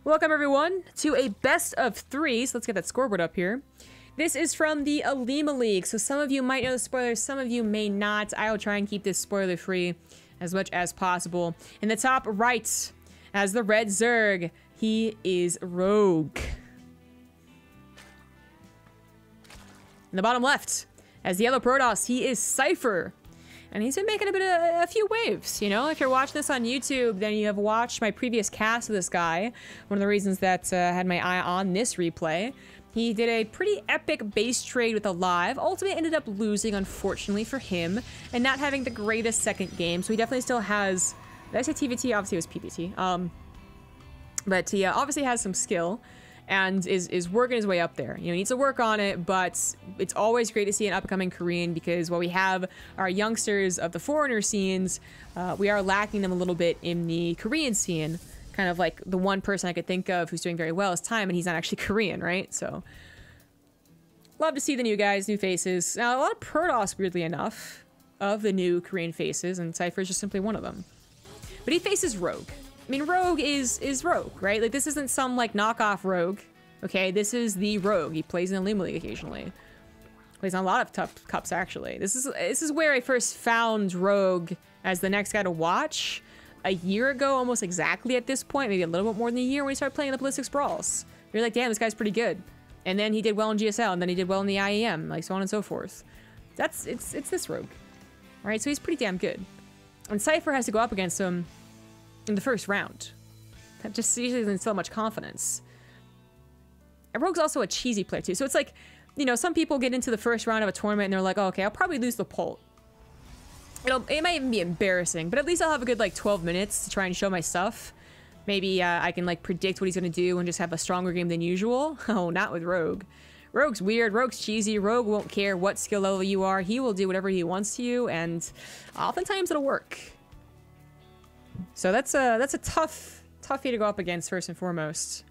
Welcome everyone to a best of 3, so let's get that scoreboard up here. This is from the Alima League, so some of you might know the spoilers, some of you may not. I will try and keep this spoiler free as much as possible. In the top right, as the red Zerg, he is Rogue. In the bottom left, as the yellow Protoss, he is Cypher. And he's been making a few waves, you know? If you're watching this on YouTube, then you have watched my previous cast of this guy. One of the reasons that had my eye on this replay. He did a pretty epic base trade with Alive. Ultimately ended up losing, unfortunately for him, and not having the greatest second game. So he definitely still has, did I say TVT? Obviously it was PPT. But he obviously has some skill and is working his way up there. You know, he needs to work on it, but it's always great to see an upcoming Korean, because while we have our youngsters of the foreigner scenes, we are lacking them a little bit in the Korean scene. Kind of like the one person I could think of who's doing very well is Time, and he's not actually Korean, right? So, love to see the new guys, new faces. Now, a lot of Protoss, weirdly enough, of the new Korean faces, and Cypher is just simply one of them. But he faces Rogue. I mean, Rogue is Rogue, right? Like, this isn't some, like, knockoff Rogue, okay? This is the Rogue. He plays in the Alima League occasionally. Plays on a lot of tough cups, actually. This is where I first found Rogue as the next guy to watch. A year ago, almost exactly at this point, maybe a little bit more than a year, when he started playing the Ballistics Brawls. You're like, damn, this guy's pretty good. And then he did well in GSL, and then he did well in the IEM, like so on and so forth. It's this Rogue. Alright, so he's pretty damn good. And Cypher has to go up against him in the first round. That just usually doesn't instill much confidence. And Rogue's also a cheesy player too. So it's like, you know, some people get into the first round of a tournament and they're like, oh, okay, I'll probably lose the Polt. It might even be embarrassing, but at least I'll have a good, like, 12 minutes to try and show my stuff. Maybe I can, like, predict what he's gonna do and just have a stronger game than usual. Oh, not with Rogue. Rogue's weird, Rogue's cheesy, Rogue won't care what skill level you are. He will do whatever he wants to you, and oftentimes it'll work. So that's a tough feat to go up against, first and foremost.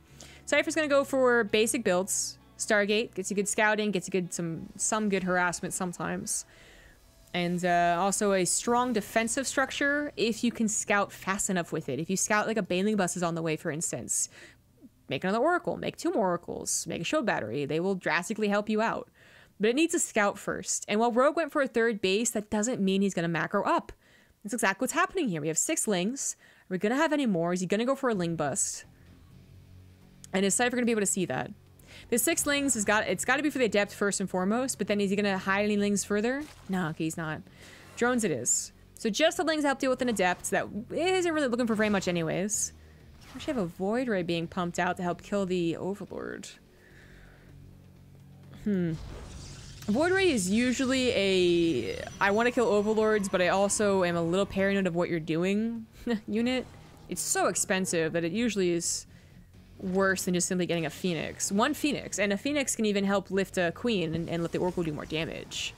Cypher's gonna go for basic builds. Stargate gets you good scouting, gets you good some good harassment sometimes, and also a strong defensive structure if you can scout fast enough with it. If you scout like a Baneling bus is on the way, for instance, make another Oracle, make 2 more Oracles, make a shield battery. They will drastically help you out, but it needs a scout first. And while Rogue went for a 3rd base, that doesn't mean he's gonna macro up. That's exactly what's happening here. We have 6 Lings. Are we gonna have any more? Is he gonna go for a Ling bust? And is Cypher gonna be able to see that? The 6 Lings it's got to be for the Adept first and foremost, but then is he gonna hide any Lings further? No, okay, he's not. Drones it is. So just the Lings help deal with an Adept that isn't really looking for very much anyways. I actually have a Void Ray being pumped out to help kill the Overlord. Void Ray is usually a I want to kill Overlords, but I also am a little paranoid of what you're doing unit. It's so expensive that it usually is worse than just simply getting a Phoenix. 1 Phoenix, and a Phoenix can even help lift a Queen and let the Oracle do more damage.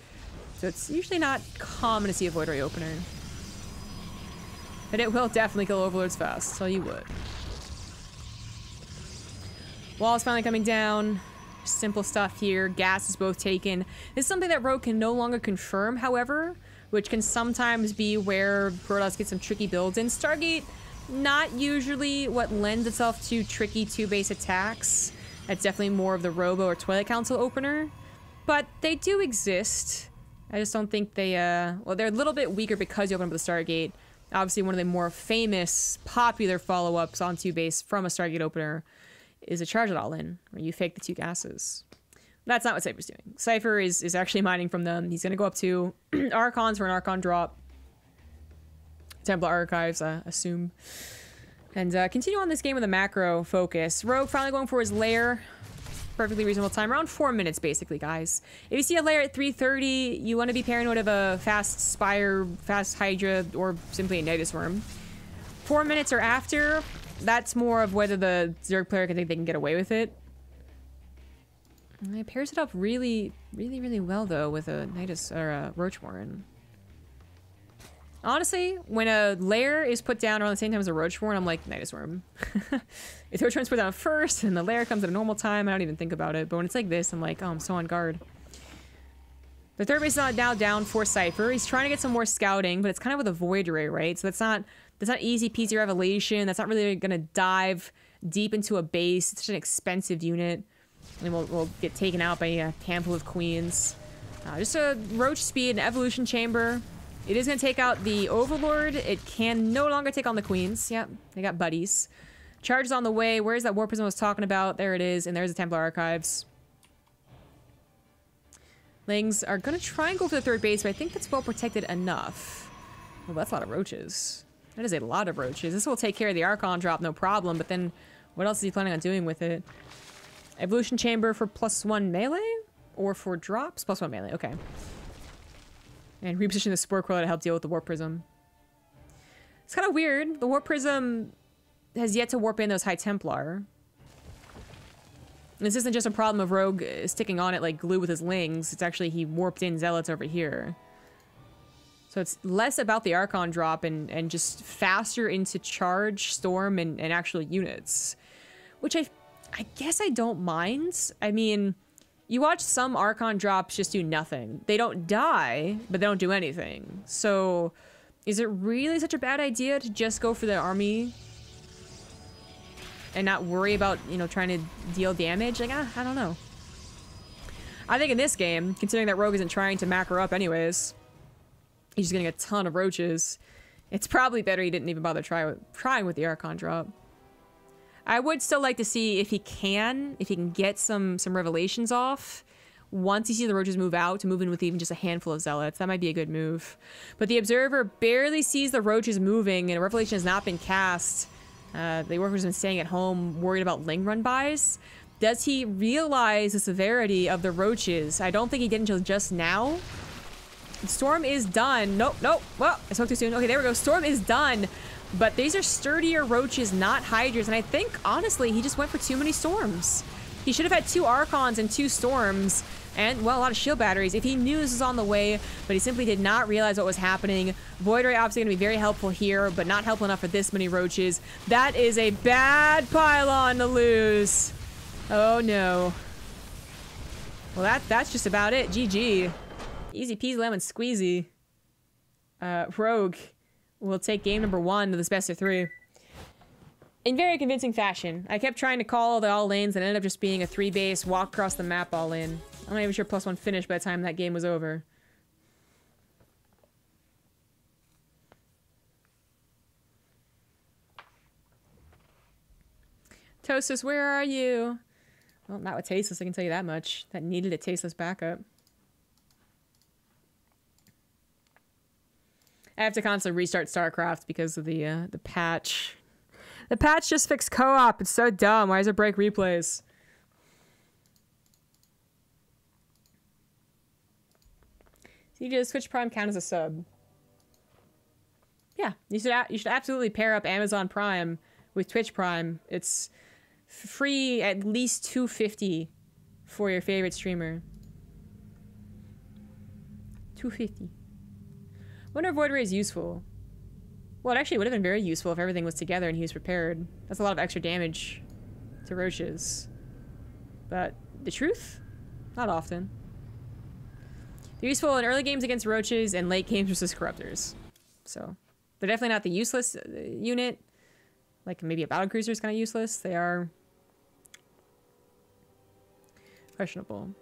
So it's usually not common to see a Void Ray opener. But it will definitely kill Overlords fast, so you would. Wall's finally coming down. Simple stuff here. Gas is both taken. This is something that Rogue can no longer confirm, however, which can sometimes be where Protoss get some tricky builds in. Stargate, not usually what lends itself to tricky 2-base attacks. That's definitely more of the Robo or Twilight Council opener, but they do exist. I just don't think they, well, they're a little bit weaker because you open up the Stargate. Obviously, one of the more famous, popular follow-ups on 2-base from a Stargate opener is a Charge It All In, where you fake the 2 gases. That's not what Cypher's doing. Cypher is actually mining from them. He's gonna go up to Archons for an Archon drop. Templar Archives, assume. And continue on this game with a macro focus. Rogue finally going for his lair. Perfectly reasonable time. Around 4 minutes, basically, guys. If you see a lair at 3:30, you want to be paranoid of a fast Spire, fast Hydra, or simply a Nidus Worm. 4 minutes or after, that's more of whether the Zerg player can think they can get away with it. And it pairs it up really well, though, with a Nidus or a Roachwarren. Honestly, when a lair is put down around the same time as a Roachwarren, I'm like, Nidus Worm. If the Roachwarren's put down first and the lair comes at a normal time, I don't even think about it. But when it's like this, I'm like, oh, I'm so on guard. The 3rd base is now down for Cypher. He's trying to get some more scouting, but it's kind of with a Void Ray, right? So that's not easy peasy revelation. That's not really gonna dive deep into a base. It's such an expensive unit. And we'll get taken out by a handful of queens. Just a roach speed, an evolution chamber. It is going to take out the Overlord. It can no longer take on the queens. Yep, they got buddies. Charge is on the way. Where's that War Prism I was talking about? There it is. And there's the Templar Archives. Lings are going to try and go for the third base, but I think that's well protected enough. Well, that's a lot of roaches. That is a lot of roaches. This will take care of the Archon drop, no problem. But then what else is he planning on doing with it? Evolution Chamber for +1 melee? Or for drops? +1 melee, okay. And reposition the Spore Coil to help deal with the Warp Prism. It's kind of weird. The Warp Prism has yet to warp in those High Templar. And this isn't just a problem of Rogue sticking on it like glue with his Lings. It's actually he warped in Zealots over here. So it's less about the Archon drop and just faster into charge, storm, and actual units. Which I guess I don't mind. I mean, you watch some Archon drops just do nothing. They don't die, but they don't do anything. So is it really such a bad idea to just go for the army and not worry about, you know, trying to deal damage? Like, I don't know. I think in this game, considering that Rogue isn't trying to macro up anyways, he's just getting a ton of roaches. It's probably better he didn't even bother trying with the Archon drop. I would still like to see if he can get some revelations off once you see the roaches move out, to move in with even just a handful of zealots. That might be a good move. But the observer barely sees the roaches moving and a revelation has not been cast. The worker's been staying at home worried about Ling run bys. Does he realize the severity of the roaches? I don't think he did until just now. Storm is done. Nope. Well, I spoke too soon. Okay, there we go. Storm is done. But these are sturdier roaches, not hydras. And I think, honestly, he just went for too many storms. He should have had 2 Archons and 2 storms. And, well, a lot of shield batteries if he knew this was on the way. But he simply did not realize what was happening. Void Ray obviously going to be very helpful here, but not helpful enough for this many roaches. That is a bad pylon to lose. Oh, no. Well, that's just about it. GG. Easy peasy lemon squeezy. Rogue will take game number 1 of this best of 3. In very convincing fashion. I kept trying to call the all lanes and ended up just being a 3-base walk across the map all in. I'm not even sure +1 finished by the time that game was over. Toastus, where are you? Well, not with Tasteless, I can tell you that much. That needed a Tasteless backup. I have to constantly restart StarCraft because of the patch. The patch just fixed co-op. It's so dumb. Why does it break replays? CJ, Switch Prime count as a sub? Yeah, you should absolutely pair up Amazon Prime with Twitch Prime. It's free at least $2.50 for your favorite streamer. $2.50. Wonder if Void Ray is useful. Well, it actually would have been very useful if everything was together and he was prepared. That's a lot of extra damage to roaches. But the truth? Not often. They're useful in early games against roaches and late games versus corruptors. So, they're definitely not the useless unit. Like maybe a battlecruiser is kind of useless. They are questionable.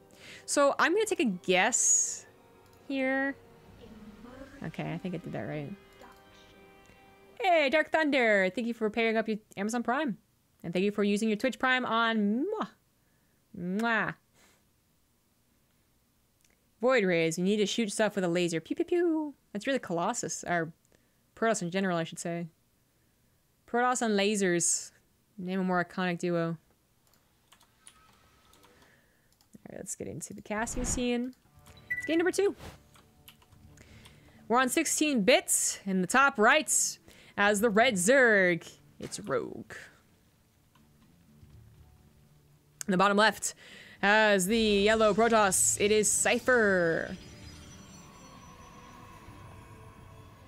So, I'm going to take a guess here. Okay, I think I did that right. Hey, Dark Thunder! Thank you for pairing up your Amazon Prime. And thank you for using your Twitch Prime on... Mwah. Void Rays. You need to shoot stuff with a laser. Pew, pew, pew. That's really Colossus. Or Protoss in general, I should say. Protoss on lasers. Name a more iconic duo. Alright, let's get into the casting scene. Game number 2. We're on 16 bits in the top right as the red Zerg. It's Rogue. In the bottom left as the yellow Protoss, it is Cypher.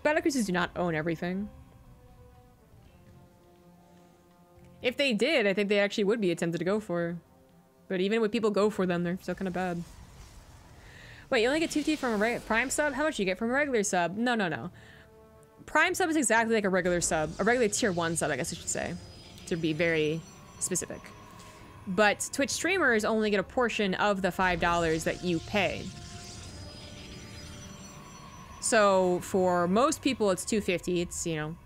Battlecruisers do not own everything. If they did, I think they actually would be tempted to go for. But even when people go for them, they're still kind of bad. Wait, you only get 2T from a Prime sub? How much do you get from a regular sub? No. Prime sub is exactly like a regular sub. A regular tier 1 sub, I guess I should say. To be very specific. But Twitch streamers only get a portion of the $5 that you pay. So for most people, it's $2.50. It's, you know,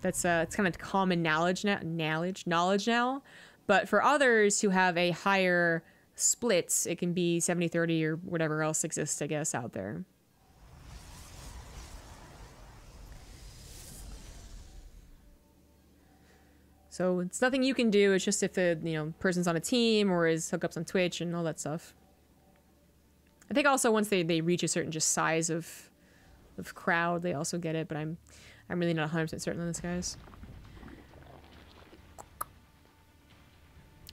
that's it's kind of common knowledge now. But for others who have a higher splits, it can be 70-30 or whatever else exists, I guess, out there. So it's nothing you can do. It's just if the, you know, person's on a team or is hookups on Twitch and all that stuff. I think also once they reach a certain just size of crowd, they also get it. But I'm really not 100% certain on this, guys.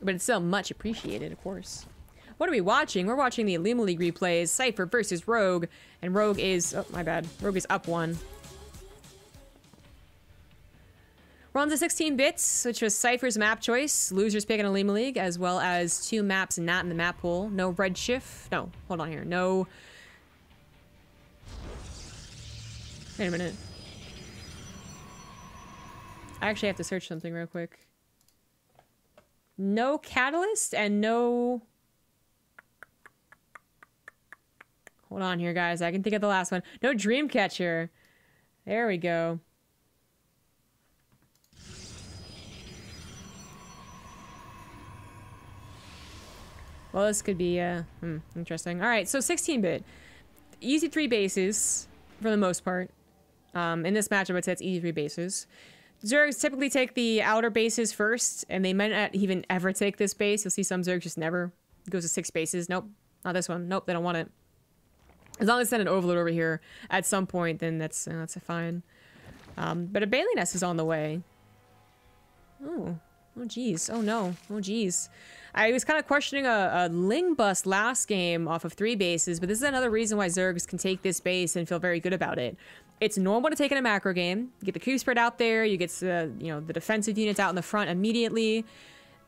But it's still much appreciated, of course. What are we watching? We're watching the Illuma League replays. Cypher versus Rogue, and Rogue is, oh my bad, Rogue is up 1. We're on to 16 bits, which was Cypher's map choice. Losers pick an Illuma League, as well as 2 maps not in the map pool. No Redshift. No, hold on here. No. Wait a minute. I actually have to search something real quick. No Catalyst and no... Hold on here, guys. I can think of the last one. No Dreamcatcher. There we go. Well, this could be, interesting. All right, so 16-bit. Easy 3 bases, for the most part. In this matchup, I'd say it's easy 3 bases. Zergs typically take the outer bases first, and they might not even ever take this base. You'll see some Zergs just never. It goes to 6 bases. Nope, not this one. Nope, they don't want it. As long as they send an overload over here at some point, then that's a fine. But a Bailey Nest is on the way. Oh geez. Oh no. Oh geez. I was kind of questioning a Ling bust last game off of 3 bases, but this is another reason why Zergs can take this base and feel very good about it. It's normal to take in a macro game. You get the Q spread out there, you get the, you know, the defensive units out in the front immediately,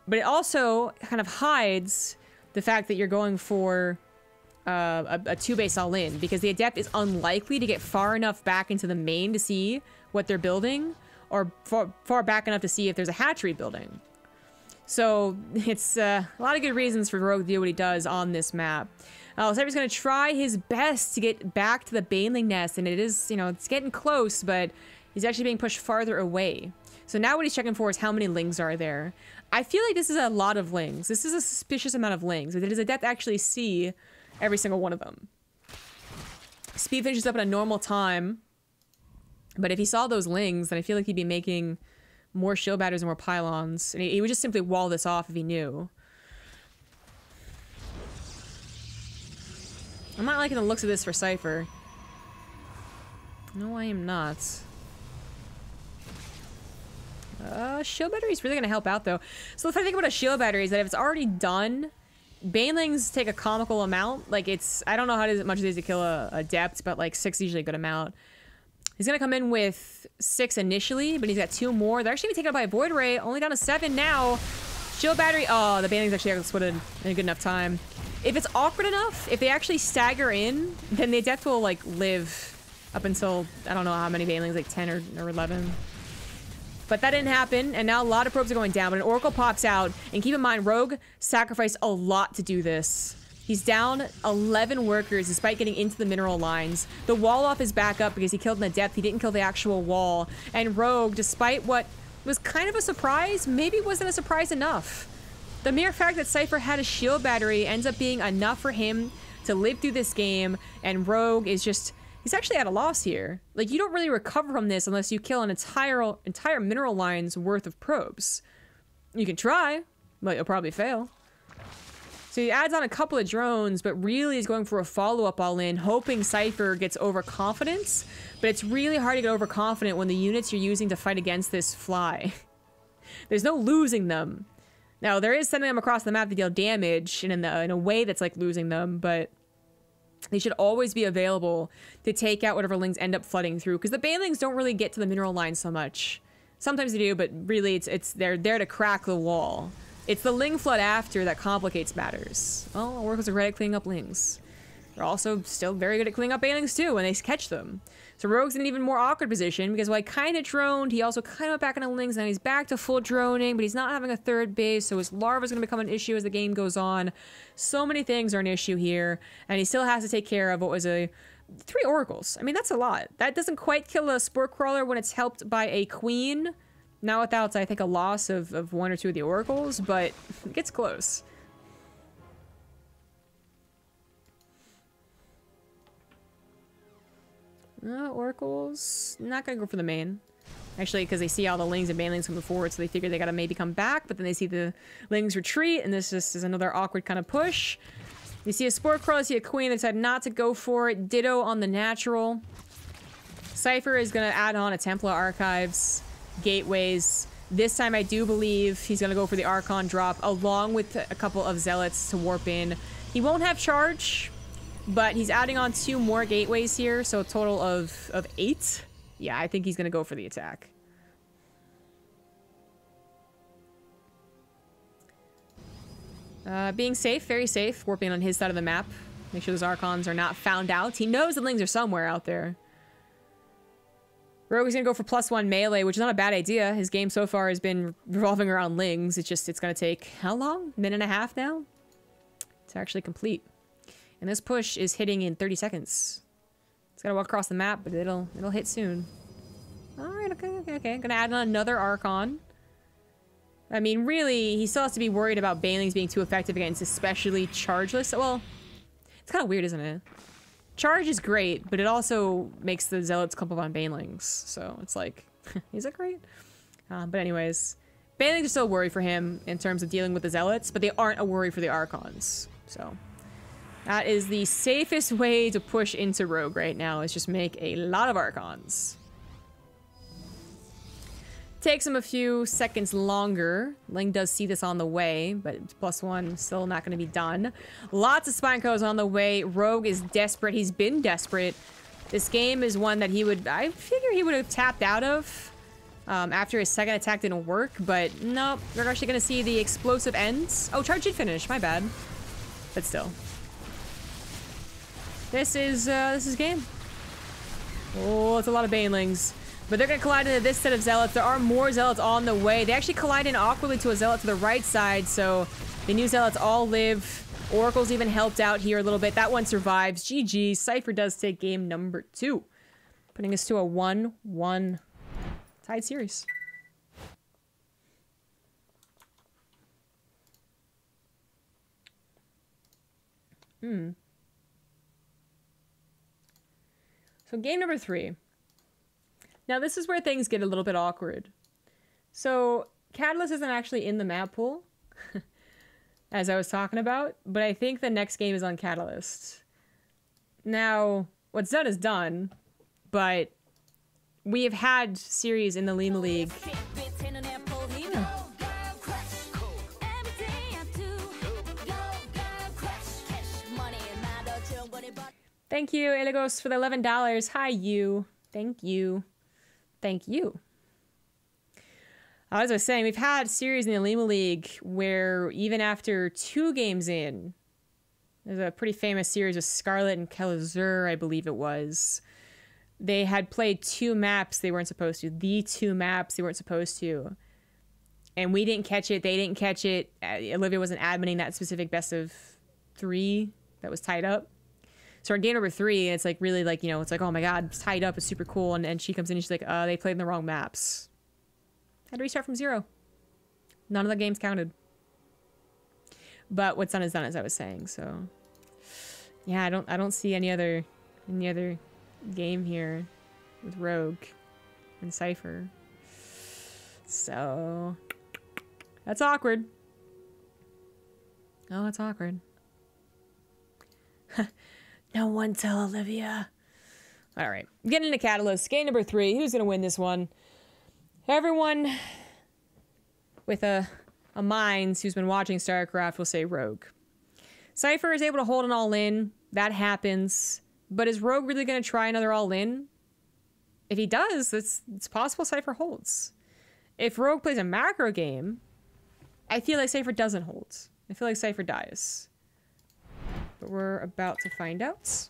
but it also kind of hides the fact that you're going for a 2 base all in, because the Adept is unlikely to get far enough back into the main to see what they're building, or far back enough to see if there's a hatchery building. So it's a lot of good reasons for Rogue to do what he does on this map. Cypher's going to try his best to get back to the Baneling Nest, and it is, you know, it's getting close, but he's actually being pushed farther away. So now what he's checking for is how many Lings are there. I feel like this is a lot of Lings. This is a suspicious amount of Lings. But does Adept actually see every single one of them? Speed finishes up at a normal time, but if he saw those Lings, then I feel like he'd be making more shield batteries and more pylons, and he would just simply wall this off if he knew. I'm not liking the looks of this for Cypher. No, I am not. Shield battery is really going to help out, though. So if I think about a shield battery, is that if it's already done, Banelings take a comical amount. Like, it's... I don't know how much it is to kill a Adept, but, like, 6 is usually a good amount. He's going to come in with 6 initially, but he's got 2 more. They're actually taken up by a Void Ray, only down to 7 now. Shield battery... Oh, the Banelings actually exploded in a good enough time. If it's awkward enough, if they actually stagger in, then the Adept will, like, live up until, I don't know how many Banelings, like 10 or 11. But that didn't happen, and now a lot of probes are going down, but an Oracle pops out, and keep in mind, Rogue sacrificed a lot to do this. He's down 11 workers despite getting into the mineral lines. The wall off is back up because he killed an Adept. He didn't kill the actual wall. And Rogue, despite what was kind of a surprise, maybe wasn't a surprise enough. The mere fact that Cypher had a shield battery ends up being enough for him to live through this game, and Rogue is just... He's actually at a loss here. Like, you don't really recover from this unless you kill an entire mineral line's worth of probes. You can try, but you'll probably fail. So he adds on a couple of drones, but really is going for a follow-up all-in, hoping Cypher gets overconfidence. But it's really hard to get overconfident when the units you're using to fight against this fly. There's no losing them. Now, there is sending them across the map to deal damage, and in a way that's like losing them, but they should always be available to take out whatever Lings end up flooding through, because the Banelings don't really get to the mineral line so much. Sometimes they do, but really they're there to crack the wall. It's the Ling flood after that complicates matters. Well, Oracles are great at cleaning up Lings. They're also still very good at cleaning up Banelings too when they catch them. So Rogue's in an even more awkward position because while he kind of droned, he also kind of went back into Lings, and he's back to full droning, but he's not having a third base, so his larva's going to become an issue as the game goes on. So many things are an issue here, and he still has to take care of what was a 3 oracles. I mean, that's a lot. That doesn't quite kill a spore crawler when it's helped by a queen. Not without, I think, a loss of 1 or 2 of the oracles, but it gets close. Oracles, not gonna go for the main. Actually, because they see all the Lings and banelings coming forward, so they figure they gotta maybe come back, but then they see the Lings retreat, and this just is another awkward kind of push. You see a Spore Crawl, you see a Queen, they decide not to go for it. Ditto on the natural. Cypher is gonna add on a Templar Archives, Gateways. This time I do believe he's gonna go for the Archon drop, along with a couple of Zealots to warp in. He won't have charge, but he's adding on 2 more gateways here, so a total of 8. Yeah, I think he's going to go for the attack. Being safe, very safe. Warping on his side of the map. Make sure those Archons are not found out. He knows the Lings are somewhere out there. Rogue is going to go for +1 melee, which is not a bad idea. His game so far has been revolving around Lings. It's going to take, how long? Minute and a half now? To actually complete. And this push is hitting in 30 seconds. It's gotta walk across the map, but it'll hit soon. Alright, okay. Gonna add on another Archon. I mean, really, he still has to be worried about banelings being too effective against especially chargeless. Well, it's kind of weird, isn't it? Charge is great, but it also makes the Zealots clump up on banelings. So it's like, is it great? But anyways, banelings are still a worry for him in terms of dealing with the Zealots, but they aren't a worry for the Archons. So that is the safest way to push into Rogue right now, is just make a lot of Archons. Takes him a few seconds longer. Ling does see this on the way, but +1 still not going to be done. Lots of Spinecos on the way. Rogue is desperate. He's been desperate. This game is one that I figure he would have tapped out of after his second attack didn't work, but nope. We're actually going to see the explosive ends. Oh, charge did finish. My bad. But still. This is game. Oh, it's a lot of banelings. But they're going to collide into this set of Zealots. There are more Zealots on the way. They actually collide in awkwardly to a Zealot to the right side, so the new Zealots all live. Oracle's even helped out here a little bit. That one survives. GG. Cypher does take game number 2, putting us to a 1-1 tied series. So game number 3. Now this is where things get a little bit awkward. So Catalyst isn't actually in the map pool, as I was talking about, but I think the next game is on Catalyst. Now, what's done is done, but we have had series in the Lima League. Thank you, Eligos, for the $11. Hi, you. Thank you. Thank you. As I was saying, we've had series in the Lima League where even after 2 games in, there's a pretty famous series with Scarlet and Kelazur, I believe it was. They had played 2 maps they weren't supposed to. The 2 maps they weren't supposed to. And we didn't catch it. They didn't catch it. Olivia wasn't adminning that specific best of 3 that was tied up. So in game number 3, it's like really like, you know, it's like, oh my god, it's tied up, it's super cool. And she comes in and she's like, they played in the wrong maps. Had to restart from 0. None of the games counted. But what's done is done, as I was saying. So yeah, I don't see any other game here with Rogue and Cypher. So that's awkward. Oh, it's awkward. No one tell Olivia. All right, getting into Catalyst. Game number 3. Who's gonna win this one? Everyone with a minds who's been watching StarCraft will say Rogue. Cypher is able to hold an all-in. That happens. But is Rogue really gonna try another all-in? If he does, it's possible Cypher holds. If Rogue plays a macro game, I feel like Cypher doesn't hold. I feel like Cypher dies. But we're about to find out.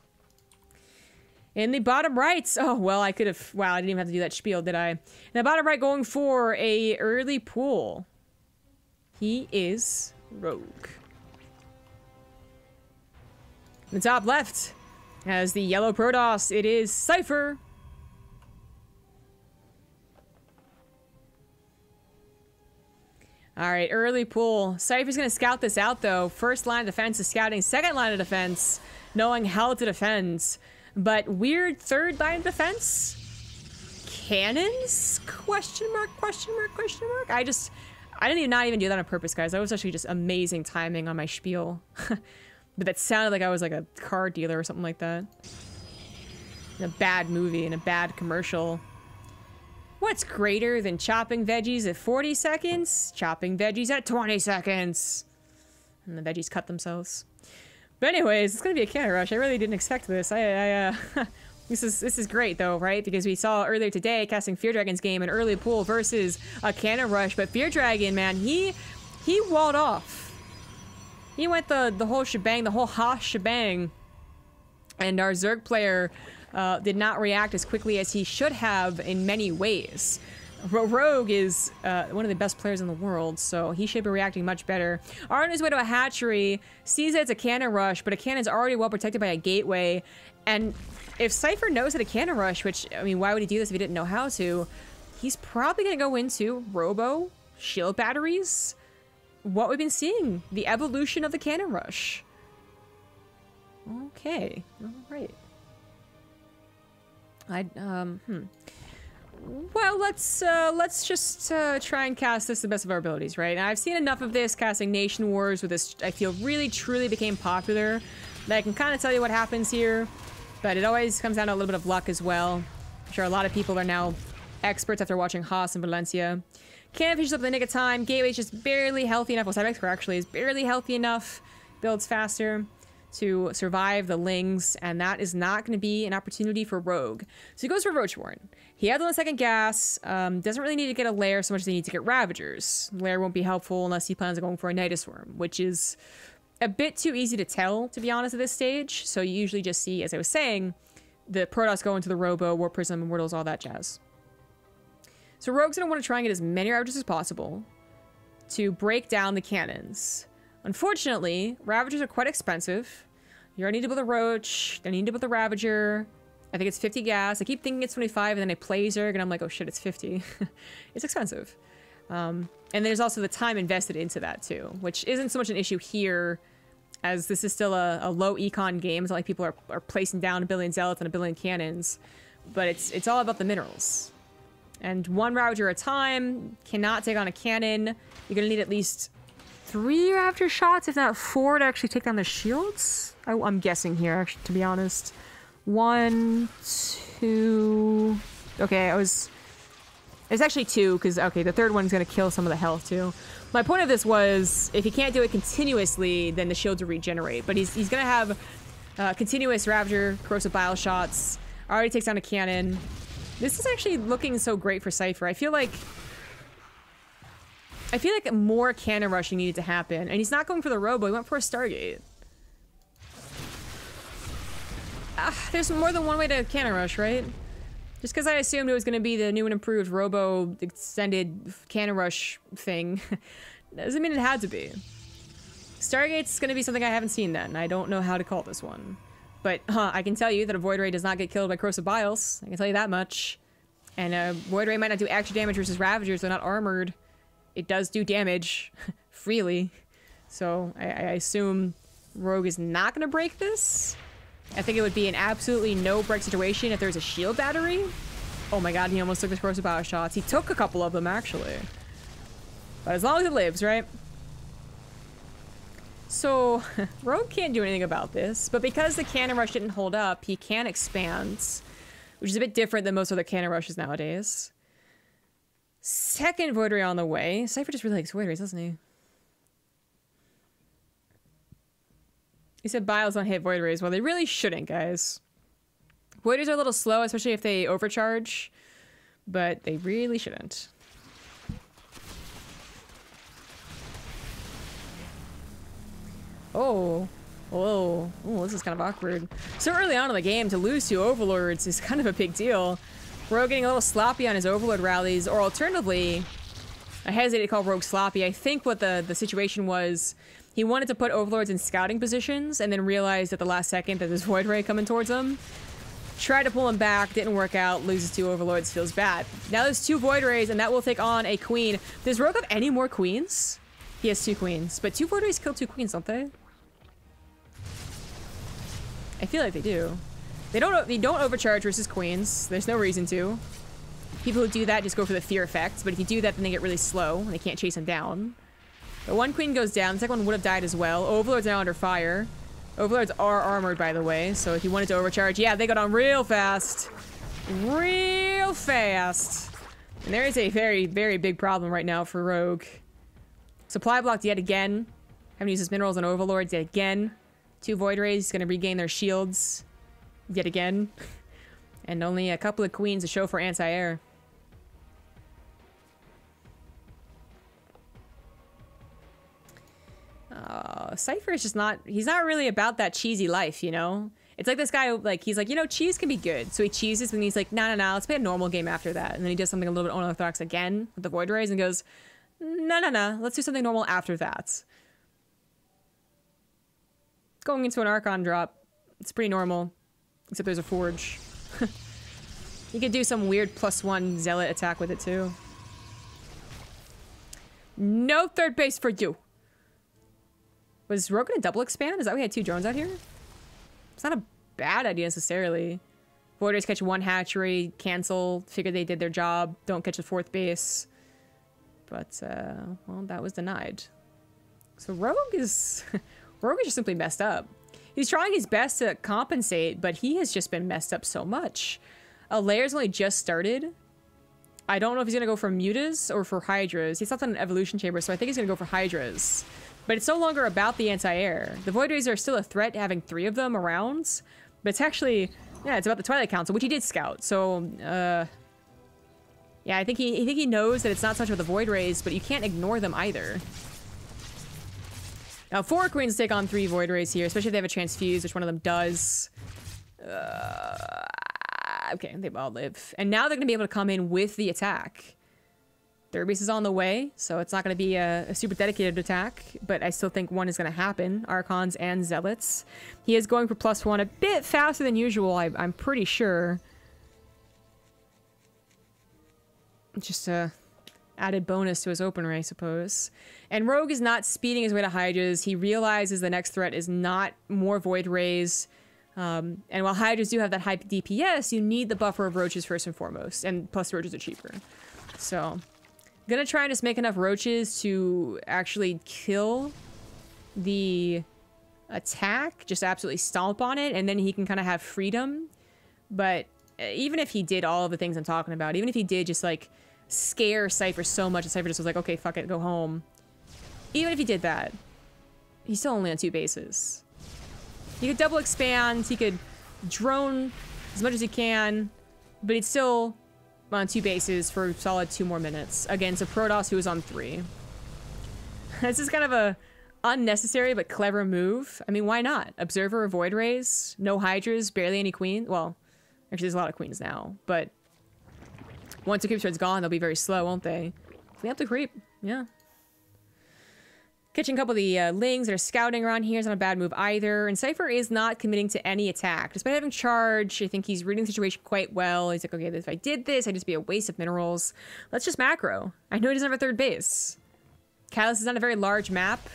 In the bottom right, oh, well, I could have, wow, I didn't even have to do that spiel, did I? In the bottom right, going for a early pull. He is Rogue. In the top left, as the yellow Protoss, it is Cypher. All right, early pull. Cypher's gonna scout this out, though. First line of defense is scouting. Second line of defense, knowing how to defend. But weird third line of defense? Cannons? Question mark, question mark, question mark? I didn't not even do that on purpose, guys. That was actually just amazing timing on my spiel. But that sounded like I was like a car dealer or something like that. In a bad movie, in a bad commercial. What's greater than chopping veggies at 40 seconds? Chopping veggies at 20 seconds. And the veggies cut themselves. But anyways, it's gonna be a cannon rush. I really didn't expect this. This is great though, right? Because we saw earlier today casting Fear Dragon's game an early pull versus a cannon rush, but Fear Dragon, man, he walled off. He went the whole shebang, the whole Haas shebang, and our Zerg player did not react as quickly as he should have in many ways. Rogue is one of the best players in the world, so he should be reacting much better. On his way to a hatchery, sees that it's a cannon rush, but a cannon's already well protected by a gateway. And if Cypher knows that a cannon rush, which, I mean, why would he do this if he didn't know how to? He's probably going to go into Robo, shield batteries. What we've been seeing, the evolution of the cannon rush. Okay, all right. Well, let's just try and cast this to the best of our abilities, right? And I've seen enough of this casting Nation Wars with this. I feel really, truly became popular that I can kind of tell you what happens here, but it always comes down to a little bit of luck as well. I'm sure a lot of people are now experts after watching Haas and Valencia. Cannon finishes up in the nick of time. Gateway's just barely healthy enough. Well, Cypher actually is barely healthy enough. Builds faster to survive the Lings, and that is not going to be an opportunity for Rogue. So he goes for Roachborn. He has on the second gas, doesn't really need to get a lair so much as he needs to get Ravagers. Lair won't be helpful unless he plans on going for a Nidus Worm, which is a bit too easy to tell, to be honest, at this stage. So you usually just see, as I was saying, the Protoss go into the Robo, War Prism, and Wordles, all that jazz. So Rogue's going to want to try and get as many Ravagers as possible to break down the cannons. Unfortunately, Ravagers are quite expensive. You already need to build a Roach, then you need to build a Ravager. I think it's 50 gas. I keep thinking it's 25, and then I play Zerg, and I'm like, oh shit, it's 50. It's expensive. And there's also the time invested into that too, which isn't so much an issue here, as this is still a low econ game. It's not like people are placing down a billion Zealots and a billion Cannons, but it's all about the minerals. And one Ravager at a time cannot take on a cannon. You're gonna need at least 3 Ravager shots, if not 4, to actually take down the shields. I'm guessing here, actually, to be honest. 1, 2... Okay, it's actually 2, because, okay, the third one's gonna kill some of the health, too. My point of this was, if he can't do it continuously, then the shields will regenerate. But he's gonna have continuous Ravager, Corrosive Bile shots. Already takes down a cannon. This is actually looking so great for Cypher. I feel like more cannon rushing needed to happen. And he's not going for the Robo, he went for a Stargate. There's more than one way to cannon rush, right? Just because I assumed it was going to be the new and improved Robo extended cannon rush thing doesn't mean it had to be. Stargate's going to be something I haven't seen then. I don't know how to call this one. But I can tell you that a Void Ray does not get killed by Corrosive Biles. I can tell you that much. And a Void Ray might not do extra damage versus Ravagers. They're not armored. It does do damage freely. So I assume Rogue is not going to break this. I think it would be an absolutely no-break situation if there's a shield battery. Oh my god, he almost took his Corrosive Bile shots. He took a couple of them, actually. But as long as it lives, right? So, Rogue can't do anything about this, but because the cannon rush didn't hold up, he can expand, which is a bit different than most other cannon rushes nowadays. Second Void Ray on the way. Cypher just really likes Void Rays, doesn't he? He said Biles don't hit Void Rays. Well, they really shouldn't, guys. Void Rays are a little slow, especially if they overcharge, but they really shouldn't. Oh, Whoa. Oh, this is kind of awkward. So early on in the game, to lose to Overlords is kind of a big deal. Rogue getting a little sloppy on his Overlord rallies, or alternatively, I hesitate to call Rogue sloppy. I think what the situation was, he wanted to put Overlords in scouting positions and then realized at the last second that there's Void Ray coming towards him. Tried to pull him back, didn't work out, loses 2 Overlords, feels bad. Now there's 2 Void Rays, and that will take on a Queen. Does Rogue have any more Queens? He has 2 Queens, but 2 Void Rays kill 2 Queens, don't they? I feel like they do. They don't overcharge versus Queens. There's no reason to. People who do that just go for the fear effect, but if you do that, then they get really slow, and they can't chase him down. But 1 Queen goes down, the second one would have died as well. Overlord's now under fire. Overlords are armored, by the way, so if you wanted to overcharge, yeah, they go down real fast. Real fast. And there is a very, very big problem right now for Rogue. Supply blocked yet again. Having to use his minerals on Overlords yet again. 2 Void Rays going to regain their shields yet again. And only a couple of Queens to show for anti-air. Cypher is just not, he's not really about that cheesy life, you know? It's like this guy, like, he's like, you know, cheese can be good. So he cheeses and he's like, no, let's play a normal game after that. And then he does something a little bit unorthodox again with the Void Rays and goes, no, let's do something normal after that. Going into an Archon drop, it's pretty normal, except there's a Forge. You could do some weird +1 Zealot attack with it too. No 3rd base for you. Was Rogue gonna double expand? Is that why we had 2 drones out here? It's not a bad idea necessarily. Void Rays catch 1 hatchery, cancel, figure they did their job, don't catch the 4th base. But, well, that was denied. So Rogue is... Rogue is just simply messed up. He's trying his best to compensate, but he has just been messed up so much. Layer's only just started. I don't know if he's gonna go for Mutas or for Hydras. He's not on an evolution chamber, so I think he's gonna go for Hydras. But it's no longer about the anti-air. The Void Rays are still a threat, having 3 of them around. But it's actually, yeah, it's about the Twilight Council, which he did scout. So, yeah, I think he knows that it's not so much about the Void Rays, but you can't ignore them either. Now, 4 Queens take on 3 Void Rays here, especially if they have a Transfuse, which one of them does. Okay, they all live. And now they're going to be able to come in with the attack. 3rd base is on the way, so it's not going to be a super dedicated attack, but I still think one is going to happen. Archons and Zealots. He is going for +1 a bit faster than usual, I'm pretty sure. Just a added bonus to his opener, I suppose. And Rogue is not speeding his way to Hydras. He realizes the next threat is not more Void Rays. And while Hydras do have that high DPS, you need the buffer of Roaches first and foremost. And plus Roaches are cheaper. So, gonna try and just make enough Roaches to actually kill the attack. Just absolutely stomp on it. And then he can kind of have freedom. But even if he did all of the things I'm talking about, even if he did just like scare Cypher so much that Cypher just was like, okay, fuck it, go home. Even if he did that, he's still only on 2 bases. He could double expand, he could drone as much as he can, but he's still on 2 bases for a solid 2 more minutes against a Protoss who is on 3. This is kind of a unnecessary but clever move. I mean, why not? Observer, Void Rays, no Hydras, barely any Queens. Well, actually there's a lot of Queens now, but once the creep thread's gone, they'll be very slow, won't they? We have to creep, yeah. Catching a couple of the Lings that are scouting around here is not a bad move either. And Cypher is not committing to any attack. Despite having charge, I think he's reading the situation quite well. He's like, okay, if I did this, I'd just be a waste of minerals. Let's just macro. I know he doesn't have a 3rd base. Catalyst is not a very large map.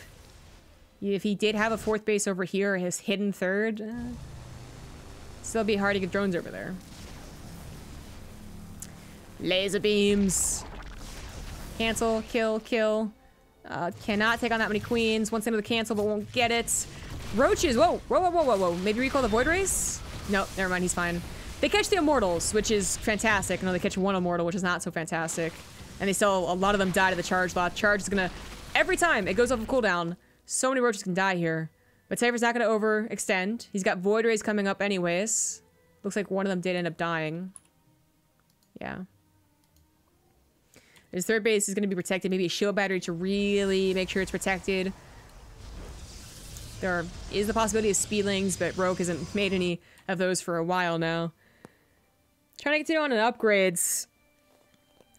If he did have a 4th base over here, his hidden 3rd, still be hard to get drones over there. Laser beams. Cancel, kill. Cannot take on that many Queens. Wants into the cancel, but won't get it. Roaches, whoa. Maybe recall the Void Rays? No, never mind, he's fine. They catch the Immortals, which is fantastic. No, they catch 1 Immortal, which is not so fantastic. And they still, a lot of them die to the charge lot. Charge is gonna, every time it goes off of cooldown, so many Roaches can die here. But Cypher's not gonna overextend. He's got Void Rays coming up anyways. Looks like one of them did end up dying. Yeah. His 3rd base is going to be protected. Maybe a shield battery to really make sure it's protected. There is the possibility of speedlings, but Rogue hasn't made any of those for a while now. Trying to continue on in upgrades.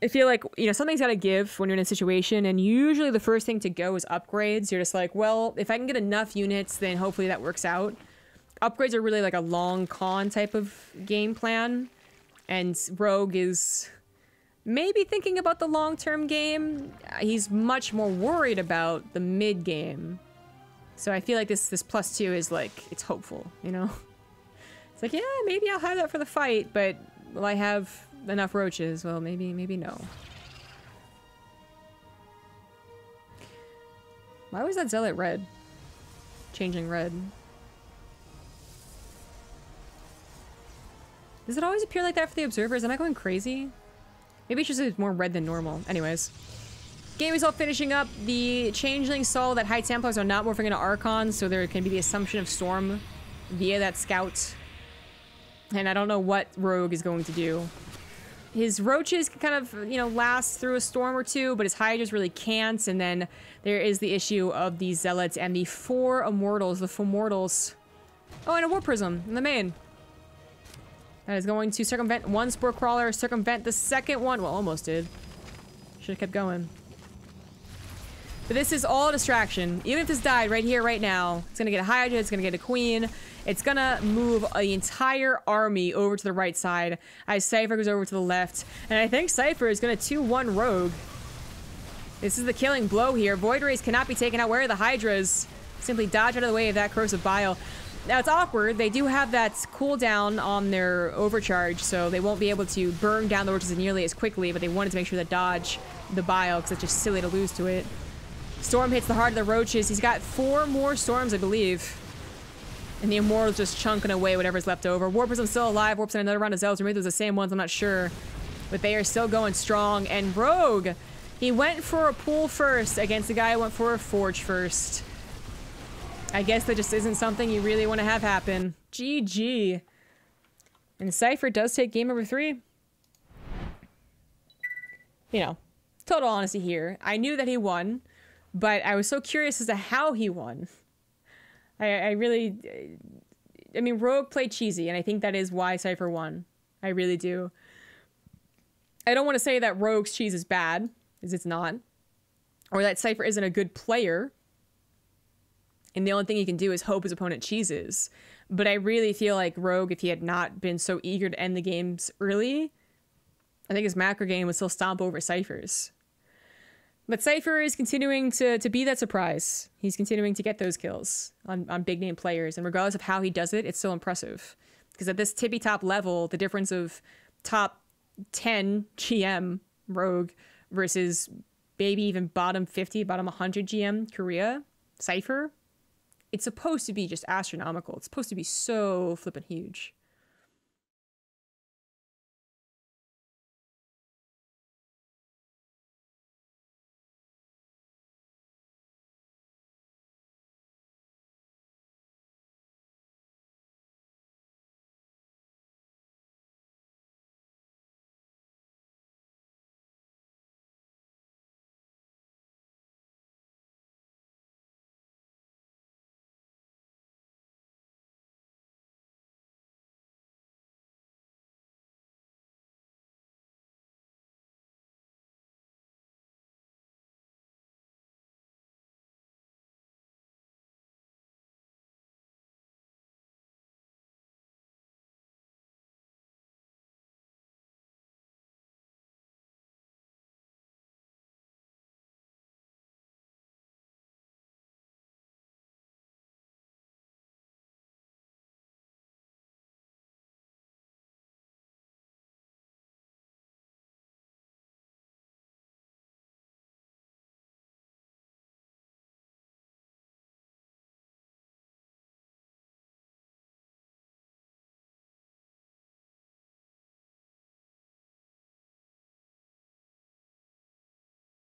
I feel like, you know, something's got to give when you're in a situation, and usually the first thing to go is upgrades. You're just like, well, if I can get enough units, then hopefully that works out. Upgrades are really like a long con type of game plan, and Rogue is maybe thinking about the long-term game. He's much more worried about the mid-game. So I feel like this +2 is like, it's hopeful, you know? It's like, yeah, maybe I'll have that for the fight, but will I have enough roaches? Well, maybe no. Why was that zealot red? Changing red. Does it always appear like that for the observers? Am I going crazy? Maybe it's just more red than normal. Anyways. Game is all finishing up. The Changeling saw that High Templars are not morphing into Archons, so there can be the assumption of Storm via that scout. And I don't know what Rogue is going to do. His roaches can kind of, you know, last through a storm or two, but his Hydras really can't. And then there is the issue of the Zealots and the 4 Immortals, the 4 Mortals. Oh, and a War Prism in the main. That is going to circumvent one Spore Crawler, circumvent the second one. Well, almost did. Should have kept going. But this is all a distraction. Even if this died right here, right now, it's gonna get a Hydra, it's gonna get a Queen. It's gonna move the entire army over to the right side as Cypher goes over to the left. And I think Cypher is gonna 2-1 Rogue. This is the killing blow here. Void Rays cannot be taken out. Where are the Hydras? Simply dodge out of the way of that Corrosive Bile. Now, it's awkward. They do have that cooldown on their overcharge, so they won't be able to burn down the roaches nearly as quickly, but they wanted to make sure to dodge the bile, because it's just silly to lose to it. Storm hits the heart of the roaches. He's got 4 more storms, I believe. And the Immortal's just chunking away whatever's left over. War Prism's still alive. Warps in another round of Zealots. Or maybe those are the same ones, I'm not sure. But they are still going strong. And Rogue, he went for a pool first against the guy who went for a forge first. I guess that just isn't something you really want to have happen. GG. And Cypher does take game number 3. You know, total honesty here. I knew that he won, but I was so curious as to how he won. I mean, Rogue played cheesy, and I think that is why Cypher won. I really do. I don't want to say that Rogue's cheese is bad, because it's not. Or that Cypher isn't a good player. And the only thing he can do is hope his opponent cheeses. But I really feel like Rogue, if he had not been so eager to end the games early, I think his macro game would still stomp over Cypher's. But Cypher is continuing to be that surprise. He's continuing to get those kills on big name players. And regardless of how he does it, it's still impressive. Because at this tippy top level, the difference of top 10 GM Rogue versus maybe even bottom 50, bottom 100 GM Korea Cypher, it's supposed to be just astronomical. It's supposed to be so flippin' huge.